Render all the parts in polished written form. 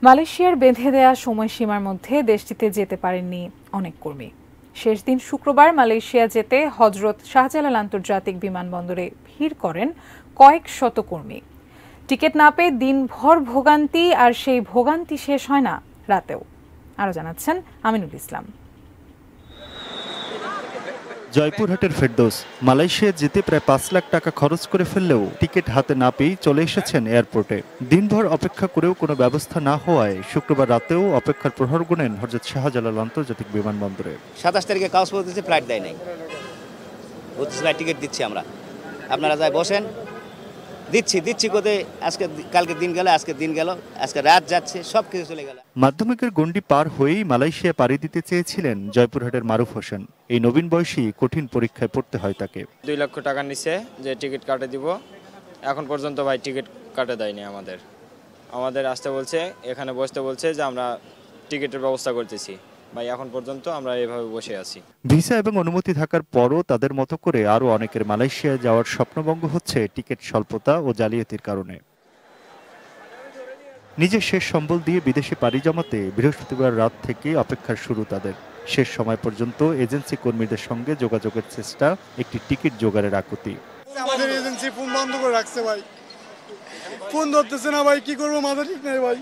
মালয়েশিয়ার বেঁধে দেয়া সময়সীমার মধ্যে দেশটিতে যেতে পারেননি অনেক কর্মী। শেষ দিন শুক্রবার মালয়েশিয়া যেতে হজরত শাহজালাল আন্তর্জাতিক বিমানবন্দরে ভিড় করেন কয়েক শত কর্মী। টিকিট না পেয়ে দিনভর ভোগান্তি, আর সেই ভোগান্তি শেষ হয় না রাতেও। আরো জানাচ্ছেন আমিনুল ইসলাম। জয়পুরহাটের ফেরদৌস মালয়েশিয়া যেতে প্রায় ৫ লাখ টাকা খরচ করে ফেললেও টিকিট হাতে না পেয়েই চলে এসেছেন এয়ারপোর্টে। দিনভর অপেক্ষা করেও কোনো ব্যবস্থা না হওয়ায় শুক্রবার রাতেও অপেক্ষার প্রহর গুনেন হযরত শাহজালাল আন্তর্জাতিক বিমানবন্দরে। ২৭ তারিখে কাগজপত্র দিচ্ছে, ফ্লাইট দেয় নাই, ফ্লাইট টিকিট দিচ্ছি আমরা, আপনারা যাই বসেন, দিচ্ছি কোথায়। আজকে কালকে দিন গেল, আজকে দিন গেল, আজকে রাত যাচ্ছে, সব কিছু চলে গেল। মাধ্যমিকের গণ্ডি পার হয়েই মালয়েশিয়া পাড়ি দিতে চেয়েছিলেন জয়পুরহাটের মারুফ হোসেন। এই নবীন বয়সী কঠিন পরীক্ষায় পড়তে হয় তাকে। ২ লক্ষ টাকা নিচ্ছে যে টিকিট কাটে দিব, এখন পর্যন্ত ভাই টিকিট কাটে দেয়নি। আমাদের আসতে বলছে, এখানে বসতে বলছে যে আমরা টিকিটের ব্যবস্থা করতেছি। ভাই এখন পর্যন্ত আমরা এভাবে বসে আছি। ভিসা এবং অনুমতি থাকার পরও তাদের মতো করে আরও অনেকের মালয়েশিয়া যাওয়ার স্বপ্নভঙ্গ হচ্ছে টিকিট স্বল্পতা ও জালিয়াতির কারণে। নিজের শেষ সম্বল দিয়ে বিদেশে পাড়ি জমাতে বৃহস্পতিবার রাত থেকে অপেক্ষার শুরু তাদের। শেষ সময় পর্যন্ত এজেন্সি কর্মীদের সঙ্গে যোগাযোগের চেষ্টা, একটি টিকিট জোগাড়ের আকুতি। আমাদের এজেন্সি ফোন বন্ধ করে রাখছে ভাই, ফোন ধরতেছে না ভাই, কি করবো মাথা ঠিক নাই ভাই।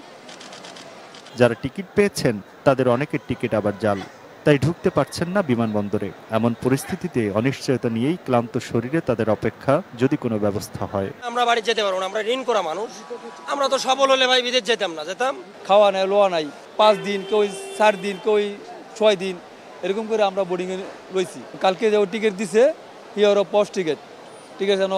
যারা টিকিট পেয়েছেন তাদের অনেকের টিকিট আবার জাল, তাই ঢুকতে পারছেন না বিমানবন্দরে। এমন পরিস্থিতিতে অনিশ্চয়তা নিয়েই ক্লান্ত শরীরে তাদের অপেক্ষা, যদি কোনো ব্যবস্থা হয়। আমরা বাড়ি যেতে পারবো না, আমরা ঋণ করা মানুষ, আমরা তো সফল হলে ভাই বিদেশ যেতাম। খাওয়া নাই, লোয়া নাই, 5 দিন, কেউ 4 দিন, কেউ 6 দিন, এরকম করে আমরা বোর্ডিংয়ে রয়েছি। কালকে যে টিকিট দিছে হিয়ারও পোস্ট টিকিট যেন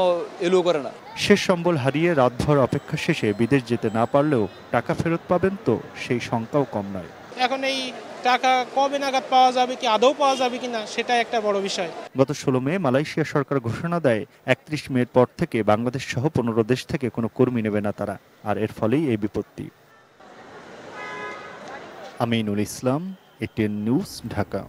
এলো করে না। শেষ সম্বল হারিয়ে রাতভর অপেক্ষা শেষে বিদেশ যেতে না পারলেও টাকা ফেরত পাবেন তো, সেই শঙ্কাও কম নয়। এখন এই টাকা কবে নাগাদ পাওয়া যাবে, কি আদৌ পাওয়া যাবে কিনা, সেটা একটা বড় বিষয়। গত 16 মে মালয়েশিয়া সরকার ঘোষণা দেয় 31 মের পর থেকে বাংলাদেশ সহ 15 দেশ থেকে কোনো কর্মী নেবে না তারা, আর এর ফলেই এই বিপত্তি। Aminul Islam, ATN news, Dhaka.